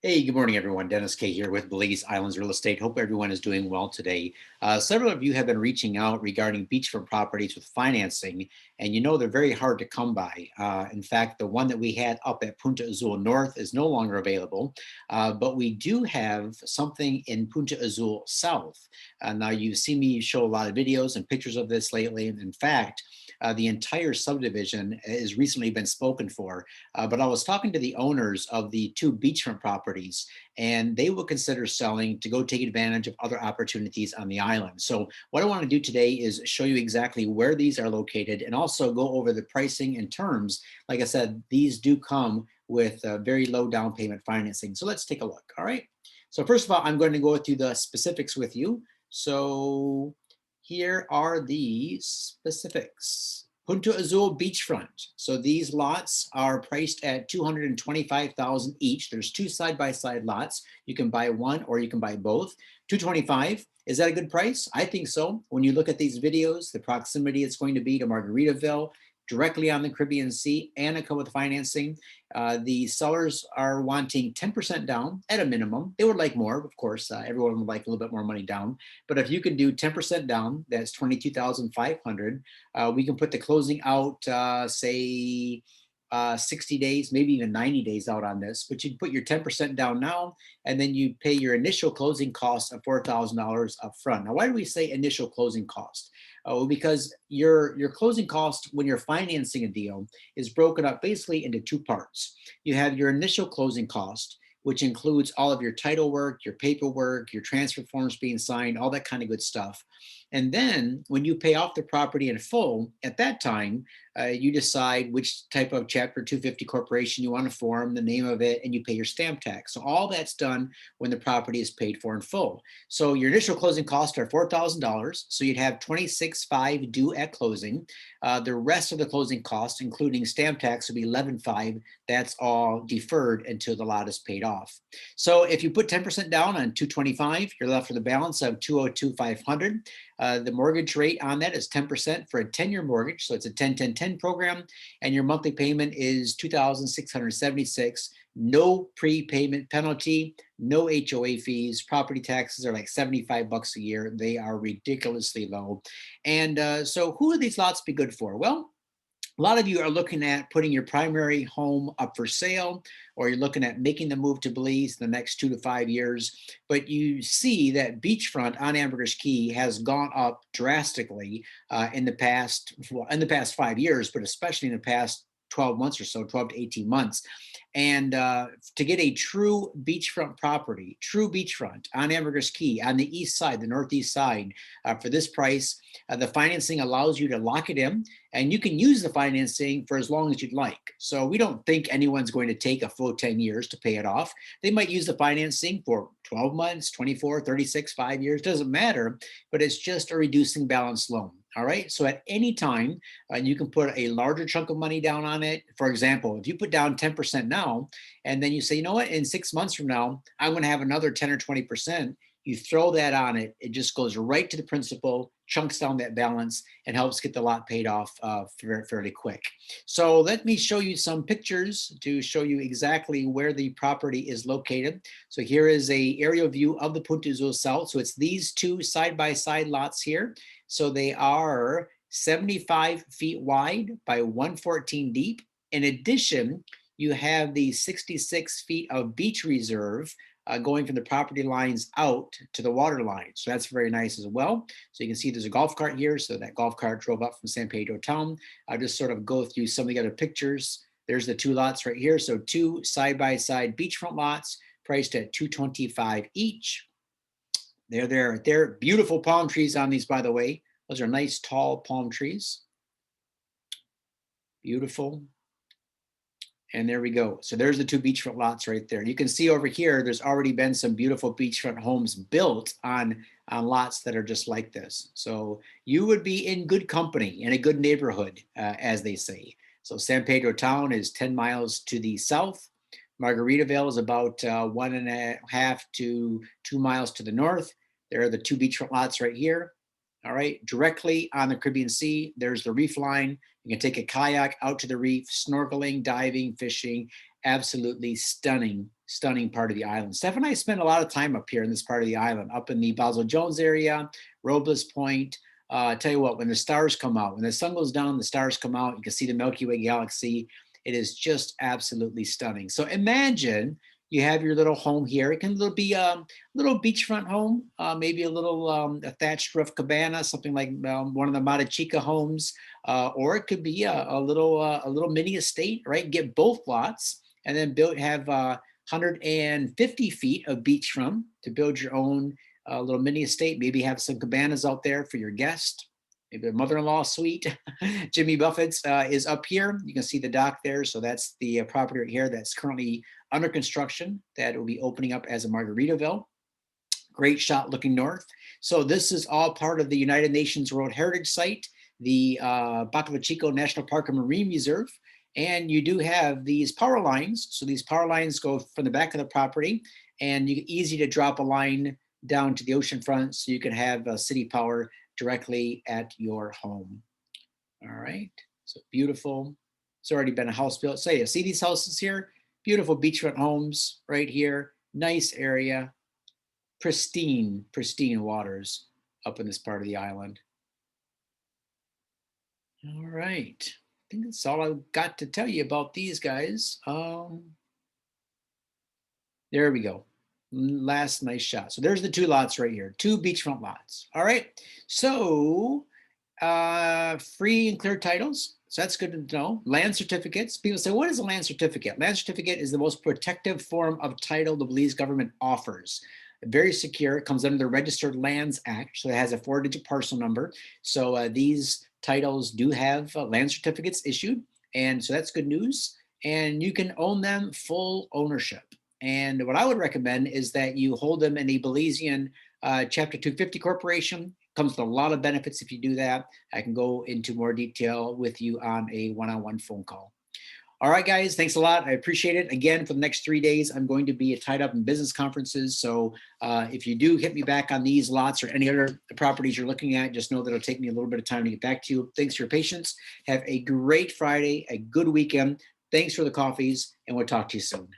Hey, good morning, everyone. Dennis Kaye here with Belize Islands Real Estate. Hope everyone is doing well today. Several of you have been reaching out regarding beachfront properties with financing, and you know they're very hard to come by. In fact, the one that we had up at Punta Azul North is no longer available, but we do have something in Punta Azul South. Now, you've seen me show a lot of videos and pictures of this lately. In fact, the entire subdivision has recently been spoken for. But I was talking to the owners of the two beachfront properties, and they will consider selling to go take advantage of other opportunities on the island. So what I want to do today is show you exactly where these are located and also go over the pricing and terms. Like I said, these do come with very low down payment financing. So let's take a look. All right. So first of all, I'm going to go through the specifics with you. So here are the specifics. Punta Azul beachfront. So these lots are priced at $225,000 each. There's two side-by-side lots. You can buy one or you can buy both. 225. Is that a good price? I think so. When you look at these videos, the proximity it's going to be to Margaritaville, directly on the Caribbean Sea, and it come with financing. The sellers are wanting 10% down at a minimum. They would like more, of course. Everyone would like a little bit more money down. But if you can do 10% down, that's $22,500. We can put the closing out, say, 60 days, maybe even 90 days out on this, but you'd put your 10% down now, and then you pay your initial closing cost of $4,000 up front. Now, why do we say initial closing cost? Because your closing cost when you're financing a deal is broken up basically into two parts. You have your initial closing cost, which includes all of your title work, your paperwork, your transfer forms being signed, all that kind of good stuff. And then when you pay off the property in full, at that time, you decide which type of Chapter 250 corporation you want to form, the name of it, and you pay your stamp tax. So all that's done when the property is paid for in full. So your initial closing costs are $4,000. So you'd have $26,500 due at closing. The rest of the closing costs, including stamp tax, would be $11,500. That's all deferred until the lot is paid off. So if you put 10% down on 225, you're left with a balance of 202,500. The mortgage rate on that is 10% for a 10-year mortgage. So it's a 10-10-10 program. And your monthly payment is $2,676. No prepayment penalty, no HOA fees. Property taxes are like $75 a year. They are ridiculously low. And so who would these lots be good for? Well, a lot of you are looking at putting your primary home up for sale, or you're looking at making the move to Belize in the next 2 to 5 years. But you see that beachfront on Ambergris Caye has gone up drastically in the past 5 years, but especially in the past 12 months or so, 12 to 18 months. And to get a true beachfront property, true beachfront on Ambergris Caye on the east side, the northeast side, for this price, the financing allows you to lock it in, and you can use the financing for as long as you'd like. So we don't think anyone's going to take a full 10 years to pay it off. They might use the financing for 12 months, 24, 36, 5 years, doesn't matter, but it's just a reducing balance loan. All right. So at any time, you can put a larger chunk of money down on it. For example, if you put down 10% now, and then you say, you know what, in 6 months from now, I'm going to have another 10 or 20%. You throw that on it, it just goes right to the principal, chunks down that balance, and helps get the lot paid off fairly quick. So let me show you some pictures to show you exactly where the property is located. So here is a aerial view of the Punta Azul South. So it's these two side-by-side lots here. So they are 75 feet wide by 114 deep. In addition, you have the 66 feet of beach reserve going from the property lines out to the water line. So that's very nice as well. So you can see there's a golf cart here. So that golf cart drove up from San Pedro town. I'll just sort of go through some of the other pictures. There's the two lots right here. So two side-by-side beachfront lots priced at $225 each. They're beautiful palm trees on these, by the way. Those are nice, tall palm trees. Beautiful. And there we go. So there's the two beachfront lots right there. You can see over here, there's already been some beautiful beachfront homes built on lots that are just like this. So you would be in good company, in a good neighborhood, as they say. So San Pedro town is 10 miles to the south. Margaritaville is about 1.5 to 2 miles to the north. There are the two beachfront lots right here. All right, directly on the Caribbean Sea, there's the reef line. You can take a kayak out to the reef, snorkeling, diving, fishing. Absolutely stunning, stunning part of the island. Steph and I spend a lot of time up here in this part of the island, up in the Basel Jones area, Robles Point. Tell you what, when the stars come out, when the sun goes down, the stars come out, you can see the Milky Way galaxy. It is just absolutely stunning. So imagine you have your little home here. It can be a little beachfront home, maybe a thatched roof cabana, something like one of the Mata Chica homes, or it could be a little mini estate, right? Get both lots and then have 150 feet of beachfront to build your own little mini estate. Maybe have some cabanas out there for your guest. Maybe a mother-in-law suite. Jimmy Buffett's is up here. You can see the dock there. So that's the property right here that's currently under construction that will be opening up as a Margaritaville. Great shot looking north. So this is all part of the United Nations World Heritage Site, the Bacala Chico National Park and Marine Reserve. And you do have these power lines. So these power lines go from the back of the property, and easy to drop a line down to the ocean front so you can have city power directly at your home. All right, so beautiful. It's already been a house built. So you see these houses here? Beautiful beachfront homes right here. Nice area. Pristine waters up in this part of the island. All right, I think that's all I've got to tell you about these guys. There we go. Last nice shot. So there's the two lots right here, two beachfront lots. All right, so free and clear titles. So that's good to know. Land certificates. People say, what is a land certificate? Land certificate is the most protective form of title the Belize government offers. Very secure. It comes under the Registered Lands Act. So it has a 4-digit parcel number. So these titles do have land certificates issued. And so that's good news. And you can own them full ownership. And what I would recommend is that you hold them in a Belizean Chapter 250 corporation. Comes with a lot of benefits if you do that. I can go into more detail with you on a one-on-one phone call. All right, guys, thanks a lot. I appreciate it. Again, for the next 3 days, I'm going to be tied up in business conferences. So if you do hit me back on these lots or any other properties you're looking at, just know that it'll take me a little bit of time to get back to you. Thanks for your patience. Have a great Friday, a good weekend. Thanks for the coffees, and we'll talk to you soon.